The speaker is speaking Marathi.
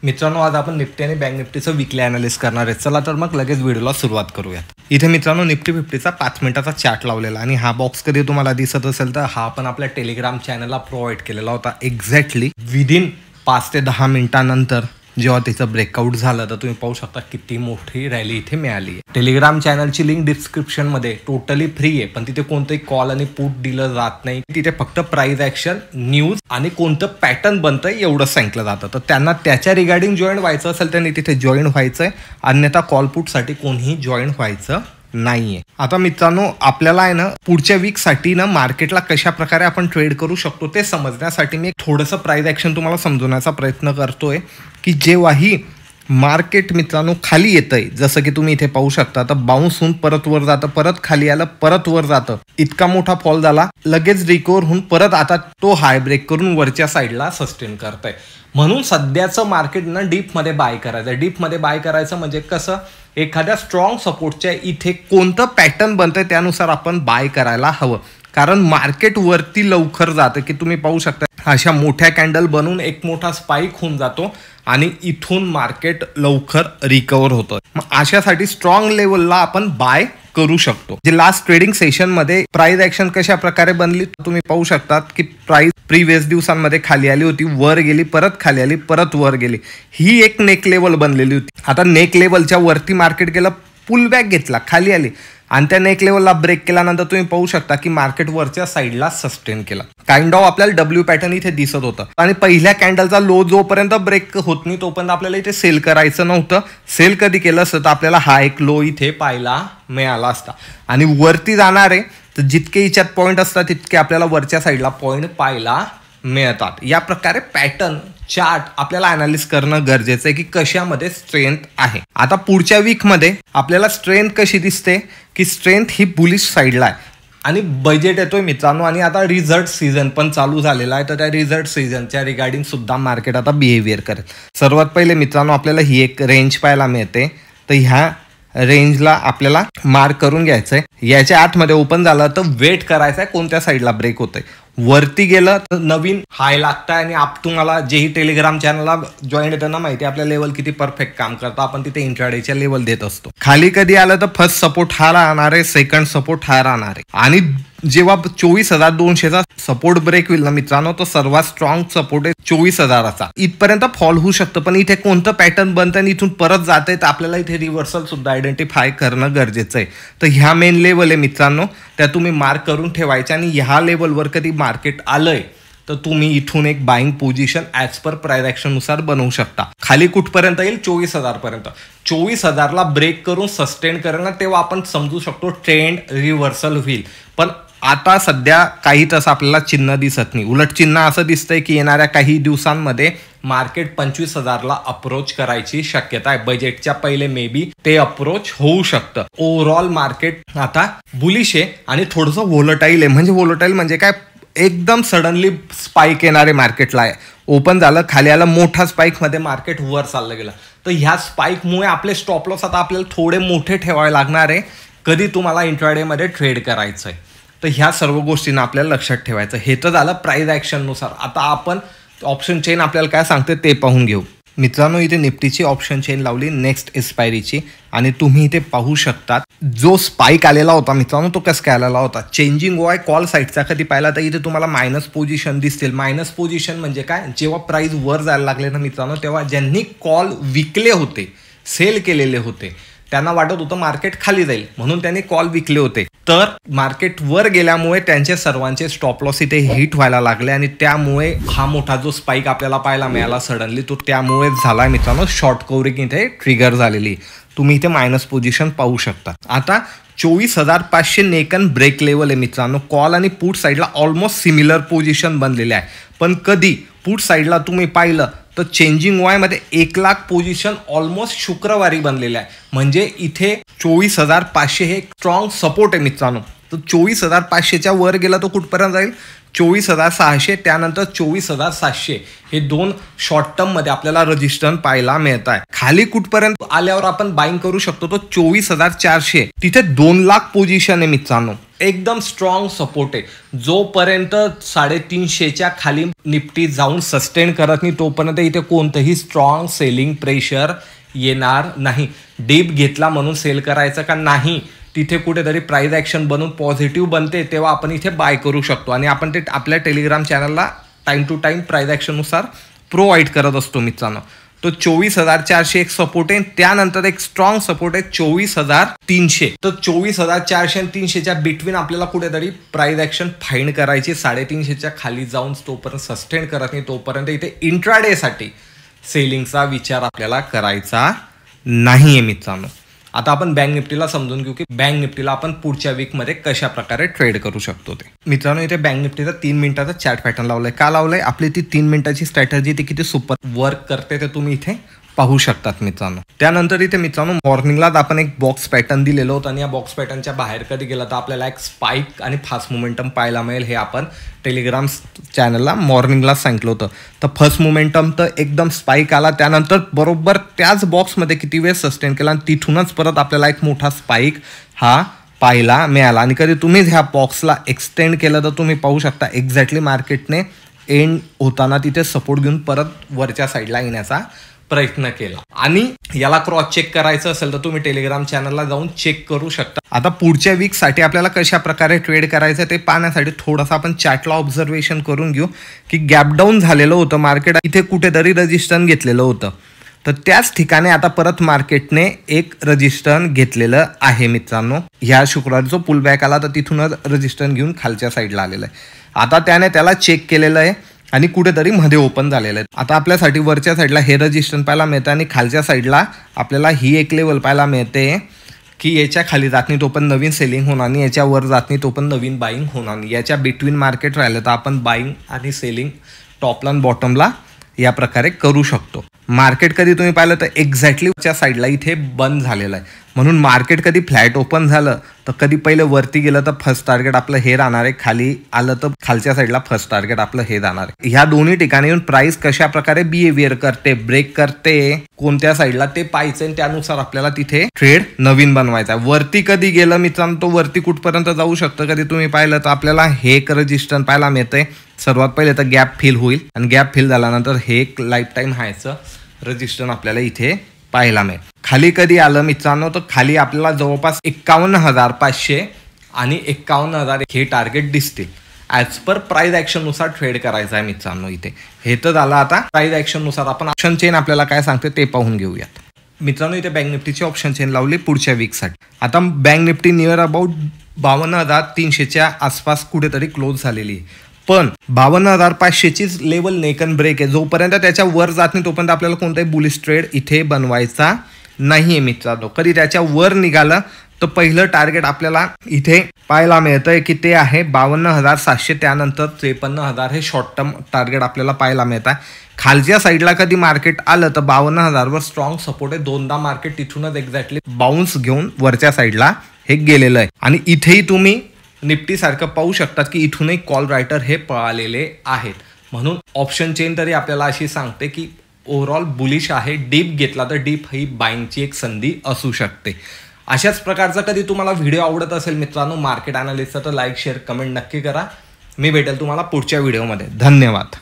मित्रांनो, आज आपण निफ्टी आणि बँक निफ्टीचं वीकली अनालिसिस करणार आहे. चला तर मग लगेच व्हिडिओला सुरुवात करूया. इथे मित्रांनो निफ्टी 50चा 5 मिनिटाचा चार्ट लावलेला आणि हा बॉक्स कधी तुम्हाला दिसत असेल तर हा आपण आपल्या टेलिग्राम चॅनलला प्रोव्हाइड केलेला होता. एक्झॅक्टली विदिन 5 ते 10 मिनिटांनंतर जेव्हा त्याचं ब्रेकआउट झालं तर तुम्ही पाहू शकता किती मोठी रॅली इथे मिळाली आहे. टेलिग्राम चॅनलची लिंक डिस्क्रिप्शनमध्ये टोटली फ्री आहे, पण तिथे कोणतंही कॉल आणि पुट दिलं जात नाही. तिथे फक्त प्राइस ॲक्शन, न्यूज आणि कोणतं पॅटर्न बनतंय एवढं सांगितलं जातं. तर त्यांना त्याच्या रिगार्डिंग जॉईन व्हायचं असेल त्यांनी तिथे जॉईन व्हायचंय, अन्यथा कॉल पुटसाठी कोणीही जॉईन व्हायचं नाहीये. आता मित्रांनो, आपल्याला आहे ना पुढच्या वीकसाठी ना मार्केटला कशा प्रकारे आपण ट्रेड करू शकतो ते समजण्यासाठी मी थोडंसं प्राइस ॲक्शन तुम्हाला समजवण्याचा प्रयत्न करतोय की जेव्हाही मार्केट मित्रांनो खाली येतंय, जसं की तुम्ही इथे पाहू शकता, तर बाउन्स होऊन परत वर जातं, परत खाली आलं, परत वर जातं, इतका मोठा फॉल झाला, लगेच रिकवर होऊन परत आता तो हाय ब्रेक करून वरच्या साईडला सस्टेन करतंय. म्हणून सध्याचं मार्केट ना डीपमध्ये बाय करायचं. डीपमध्ये बाय करायचं म्हणजे कसं, एखाद्या स्ट्रॉंग सपोर्टच्या इथे कोणतं पॅटर्न बनतंय त्यानुसार आपण बाय करायला हवं. कारण मार्केट वरती लवकर जातं की तुम्ही पाहू शकता अशा मोठ्या कॅन्डल बनवून एक मोठा स्पाइक होऊन जातो आणि इथून मार्केट लवकर रिकवर होतं. मग अशासाठी स्ट्रॉंग लेवलला आपण बाय करू शकतो. जे लास्ट ट्रेडिंग सेशनमध्ये प्राइस ॲक्शन कशा प्रकारे बनली तुम्ही पाहू शकतात की प्राइस प्रिव्हियस दिवसांमध्ये खाली आली होती, वर गेली, परत खाली आली, परत वर गेली. ही एक नेक लेवल बनलेली होती. आता नेक लेवलच्या वरती मार्केट गेलं, पुल बॅक घेतला, खाली आली आणि त्या नेक लेवलला ब्रेक केल्यानंतर तुम्ही पाहू शकता की मार्केट वरच्या साईडला सस्टेन केला. काइंड ऑफ आपल्याला डब्ल्यू पॅटर्न इथे दिसत होतं आणि पहिल्या कॅन्डलचा लो जोपर्यंत ब्रेक होत नाही तोपर्यंत आपल्याला इथे सेल करायचं नव्हतं. सेल कधी केलं असतं तर आपल्याला हा एक लो इथे पाहायला मिळाला असता आणि वरती जाणार आहे तर जितके याच्यात पॉईंट असतात तितके आपल्याला वरच्या साईडला पॉईंट पाहायला मिळतात. या प्रकारे पॅटर्न चार्ट आपल्याला अनालिसिस करणं गरजेचं आहे की कशामध्ये स्ट्रेंथ आहे. आता पुढच्या वीकमध्ये आपल्याला स्ट्रेंथ कशी दिसते की स्ट्रेंथ ही बुलिश साईडला आहे आणि बजेट येतोय मित्रांनो आणि आता रिझल्ट सीझन पण चालू झालेला आहे. तर त्या रिझल्ट सीझनच्या रिगार्डिंग सुद्धा मार्केट आता बिहेवियर करेल. सर्वात पहिले मित्रांनो आपल्याला ही एक रेंज पाहायला मिळते, तर ह्या रेंजला आपल्याला मार्क करून घ्यायचंय. याच्या आतमध्ये ओपन झालं तर वेट करायचं आहे कोणत्या साईडला ब्रेक होतंय. वरती गेलं तर नवीन हाय लागताय आणि तुम्हाला जेही टेलिग्राम चॅनलला जॉईन आहे त्यांना माहिती आहे आपल्या लेवल किती परफेक्ट काम करतं. आपण तिथे इंट्राडेच्या लेवल देत असतो. खाली कधी आलं तर फर्स्ट सपोर्ट हा राहणार आहे, सेकंड सपोर्ट हा राहणार आहे आणि जेव्हा 24,200चा सपोर्ट ब्रेक होईल ना मित्रांनो, तो सर्वात स्ट्रॉंग सपोर्ट आहे 24,000चा. इथपर्यंत फॉल होऊ शकतं, पण इथे कोणतं पॅटर्न बनतं आणि इथून परत जाते तर आपल्याला इथे रिव्हर्सल सुद्धा आयडेंटिफाय करणं गरजेचं आहे. तर ह्या मेन लेवल आहे मित्रांनो, त्या तुम्ही मार्क करून ठेवायच्या आणि ह्या लेवलवर कधी मार्केट आलंय तर तुम्ही इथून एक buying position as per price action नुसार बनवू शकता. खाली कुठपर्यंत येईल 24,000 पर्यंत. 24,000ला ब्रेक करून सस्टेन करणं तेव्हा आपण समजू शकतो ट्रेंड रिव्हर्सल होईल. पण आता सध्या काही तसं आपल्याला चिन्ह दिसत नाही. उलट चिन्ह असं दिसतंय की येणाऱ्या काही दिवसांमध्ये मार्केट 25,000ला अप्रोच करायची शक्यता आहे. बजेटच्या पहिले मे बी ते अप्रोच होऊ शकतं. ओव्हरऑल मार्केट आता बुलिश आहे आणि थोडंसं व्होलटाईल आहे. म्हणजे व्होलटाईल म्हणजे काय, एकदम सडनली स्पाइक येणारे मार्केटला आहे. ओपन झालं, खाली आलं, मोठा स्पाइकमध्ये मार्केट वर चाललं गेलं. तर ह्या स्पाइकमुळे आपले स्टॉप लॉस आता आपल्याला थोडे मोठे ठेवावे लागणार आहे कधी तुम्हाला इंट्राडेमध्ये ट्रेड करायचं आहे. तर ह्या सर्व गोष्टींना आपल्याला लक्षात ठेवायचं. हे तर झालं प्राइस ॲक्शननुसार. आता आपण ऑप्शन चेन आपल्याला काय सांगते ते पाहून घेऊ. मित्रांनो, इथे निफ्टीची ऑप्शन चेन लावली नेक्स्ट एक्सपायरीची आणि तुम्ही इथे पाहू शकता जो स्पाइक आलेला होता मित्रांनो तो कसं काय आलेला होता. चेंजिंग वाय कॉल साईडचा कधी पाहिला तर इथे तुम्हाला मायनस पोझिशन दिसतील. मायनस पोझिशन म्हणजे काय, जेव्हा प्राइस वर जायला लागले ना मित्रांनो तेव्हा ज्यांनी कॉल विकले होते, सेल केलेले होते, त्यांना वाटत होतं मार्केट खाली जाईल म्हणून त्यांनी कॉल विकले होते. तर मार्केट वर गेल्यामुळे त्यांचे सर्वांचे स्टॉप लॉस इथे हिट व्हायला लागले आणि त्यामुळे हा मोठा जो स्पाइक आपल्याला पाहायला मिळाला सडनली तो त्यामुळे झाला मित्रांनो. शॉर्ट कव्हरिंग इथे ट्रिगर झालेली. तुम्ही इथे मायनस पोझिशन पाहू शकता. आता 24,500 नेकन ब्रेक लेवल आहे मित्रांनो. कॉल आणि पुट साईडला ऑलमोस्ट सिमिलर पोझिशन बनलेले आहे. पण कधी पुट साईडला तुम्ही पाहिलं तर चेंजिंग वायमध्ये 1,00,000 पोझिशन ऑलमोस्ट शुक्रवारी बनलेलं आहे. म्हणजे इथे 24,500 हे स्ट्रॉंग सपोर्ट आहे मित्रांनो. तर 24,500च्या वर गेला तो कुठपर्यंत जाईल, 24,600, त्यानंतर 24,700 हे दोन शॉर्ट टर्ममध्ये आपल्याला रजिस्ट्रेशन पाहायला मिळत आहे. खाली कुठपर्यंत आल्यावर आपण बाईंग करू शकतो तो 24,400. तिथे 2,00,000 पोझिशन आहे मित्रांनो. एकदम स्ट्रॉंग सपोर्ट आहे. जोपर्यंत 350च्या खाली निफ्टी जाऊन सस्टेन करत नाही तोपर्यंत इथे कोणतंही स्ट्रॉंग सेलिंग प्रेशर येणार नाही. डीप घेतला म्हणून सेल करायचं का नाही, तिथे कुठेतरी प्राइस ॲक्शन बनून पॉझिटिव्ह बनते तेव्हा आपण इथे बाय करू शकतो. आणि आपण ते आपल्या टेलिग्राम चॅनलला टाइम टू टाइम प्राइस ॲक्शननुसार प्रोव्हाइड करत असतो मित्रांनो. तो 24,400 एक सपोर्ट आहे. त्यानंतर एक स्ट्रॉंग सपोर्ट आहे 24,300. तर 24,400 आणि 300च्या बिटवीन आपल्याला कुठेतरी प्राइस ॲक्शन फाईंड करायची. 350च्या खाली जाऊन तोपर्यंत सस्टेन करत नाही तोपर्यंत इथे इंट्राडेसाठी सेलिंगचा विचार आपल्याला करायचा नाहीये मित्रांनो. आता आपण बँक निफ्टीला समजून घेऊ की बँक निफ्टीला आपण पुढच्या वीकमध्ये कशा प्रकारे ट्रेड करू शकतो ते. मित्रांनो इथे बँक निफ्टीचा 3 मिनिटाचा चार्ट पॅटर्न लावलाय. का लावलाय? आपली ती 3 मिनिटाची स्ट्रॅटेजी ती किती सुपर वर्क करते ते तुम्ही इथे पाहू शकतात मित्रांनो. त्यानंतर इथे मित्रांनो मॉर्निंगलाच आपण एक बॉक्स पॅटर्न दिलेलं होतं आणि या बॉक्स पॅटर्नच्या बाहेर कधी गेला तर आपल्याला एक स्पाइक आणि फास्ट मोमेंटम पाहायला मिळेल. हे आपण टेलिग्राम चॅनलला मॉर्निंगलाच सांगितलं होतं. तर फर्स्ट मोमेंटम तर एकदम स्पाइक आला, त्यानंतर बरोबर त्याच बॉक्समध्ये किती वेळ सस्टेन केला आणि तिथूनच परत आपल्याला एक मोठा स्पाइक हा पाहायला मिळाला. आणि कधी तुम्ही ह्या बॉक्सला एक्सटेंड केलं तर तुम्ही पाहू शकता एक्झॅक्टली मार्केटने एंड होताना तिथे सपोर्ट घेऊन परत वरच्या साईडला येण्याचा प्रयत्न केला. आणि याला क्रॉस चेक करायचं असेल तर तुम्ही टेलिग्राम चॅनलला जाऊन चेक करू शकता. आता पुढच्या वीकसाठी आपल्याला कशा प्रकारे ट्रेड करायचं ते पाहण्यासाठी थोडंसं आपण चार्टला ऑब्झर्वेशन करून घेऊ की गॅप डाऊन झालेलं होतं मार्केट, इथे कुठेतरी रजिस्टन्स घेतलेलं होतं. तर त्याच ठिकाणी आता परत मार्केटने एक रजिस्टन्स घेतलेलं आहे मित्रांनो. ह्या शुक्रवारी जो पुल बॅक आला तर तिथूनच रजिस्टन्स घेऊन खालच्या साईडला आलेलं आहे. आता त्याने त्याला चेक केलेलं आहे आणि कुठेतरी मध्ये ओपन झालेलं आहे. आता आपल्यासाठी वरच्या साईडला हे रजिस्टन्स पाहायला मिळतं आणि खालच्या साईडला आपल्याला ही एक लेवल पाहायला मिळते की याच्या खाली जात नाही तो पण नवीन सेलिंग होणार नाही, याच्या वर जात नाही तो पण नवीन बाईंग होणार नाही. याच्या बिटवीन मार्केट राहिलं तर आपण बाईंग आणि सेलिंग टॉपला आणि बॉटमला या प्रकारे करू शकतो. मार्केट कधी तुम्ही पाहिलं तर एक्झॅक्टली च्या साईडला इथे बंद झालेलं आहे. म्हणून मार्केट कधी फ्लॅट ओपन झालं तर कधी पहिले वरती गेलं तर फर्स्ट टार्गेट आपलं हे राहणार आहे, खाली आलं तर खालच्या साईडला फर्स्ट टार्गेट आपलं हे राहणार आहे. ह्या दोन्ही ठिकाणी येऊन प्राइस कशा प्रकारे बिहेवियर करते, ब्रेक करते, कोणत्या साईडला ते पाहायचं आणि त्यानुसार आपल्याला तिथे ट्रेड नवीन बनवायचा. वरती कधी गेलं मित्रांनो तो वरती कुठपर्यंत जाऊ शकतं कधी तुम्ही पाहिलं तर आपल्याला हे एक रजिस्टन्स पाहायला मिळतंय. सर्वात पहिले तर गॅप फिल होईल आणि गॅप फिल झाल्यानंतर हे एक लाईफ टाईम हायचं रजिस्टन्स आपल्याला इथे पाहायला मिळेल. खाली कधी आलं मित्रांनो तर खाली आपल्याला जवळपास 51,500 आणि 51,000 हे टार्गेट दिसतील. ॲज पर प्राइस ॲक्शननुसार ट्रेड करायचं आहे मित्रांनो. इथे हे तर झालं. आता प्राइस ॲक्शननुसार आपण ऑप्शन चेन आपल्याला काय सांगते ते पाहून घेऊयात मित्रांनो. इथे बँक निफ्टीची ऑप्शन चेन लावली पुढच्या वीकसाठी. आता बँक निफ्टी नियर अबाउट 52,300च्या आसपास कुठेतरी क्लोज झालेली आहे. पण 52,500चीच लेवल नेकन ब्रेक आहे. जोपर्यंत त्याच्या वर जात नाही तोपर्यंत आपल्याला कोणताही बुलिश ट्रेड इथे बनवायचा नाहीये मित्रांनो. कधी त्याच्या वर निघालं तर पहिलं टार्गेट आपल्याला इथे पाहायला मिळतंय की ते आहे 52,700. त्यानंतर 53,000 हे शॉर्ट टर्म टार्गेट आपल्याला पाहायला मिळत आहे. खालच्या साईडला कधी मार्केट आलं तर 52,000 वर स्ट्रॉंग सपोर्ट आहे. दोनदा मार्केट तिथूनच एक्झॅक्टली बाउन्स घेऊन वरच्या साईडला हे गेलेलं आहे. आणि इथेही तुम्ही निफ्टी सारखं पाहू शकतात की इथूनही कॉल रायटर हे पळालेले आहेत. म्हणून ऑप्शन चेन तरी आपल्याला अशी सांगते की ओव्हरऑल बुलिश आहे. डीप घेतला तर डीप ही बाईंगची एक संधी असू शकते. अशाच प्रकारचा कधी तुम्हाला व्हिडिओ आवडत असेल मित्रांनो मार्केट अनालिस्टचा तर लाईक शेअर कमेंट नक्की करा. मी भेटेल तुम्हाला पुढच्या व्हिडिओमध्ये. धन्यवाद.